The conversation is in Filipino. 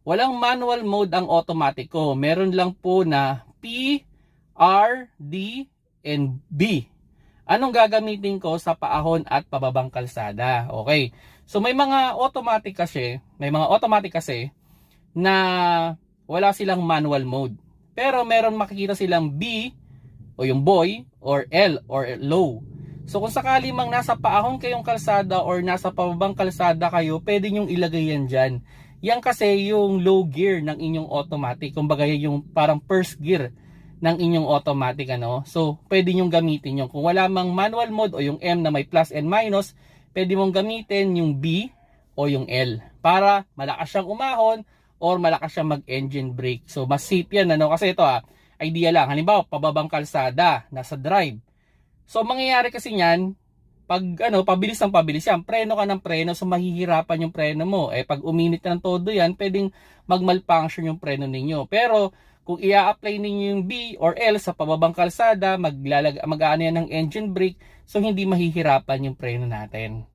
Walang manual mode ang automatic ko. Meron lang po na P, R, D, and B. Anong gagamitin ko sa paahon at pababang kalsada? Okay. So may mga automatic kasi na wala silang manual mode. Pero meron makikita silang B o yung boy or L or low. So kung sakali mang nasa paahon kayong kalsada or nasa pababang kalsada kayo, pwede nyong ilagay yan dyan. Yan kasi yung low gear ng inyong automatic. Kumbaga yung parang first gear ng inyong automatic So pwede nyong gamitin yung kung wala mang manual mode o yung M na may plus and minus, pwede mong gamitin yung B o yung L para malakas siyang umahon or malakas siyang mag-engine brake. So mas safe yan kasi ito idea lang. Halimbawa pababang kalsada, nasa drive. So mangyayari kasi niyan pag pabilis ng pabilis yan, preno ka ng preno, so mahihirapan yung preno mo. Pag uminit ng todo yan, pwedeng mag-malfunction yung preno ninyo. Pero kung i-apply ninyo yung B or L sa pababang kalsada, mag-aano yan ng engine brake, so hindi mahihirapan yung preno natin.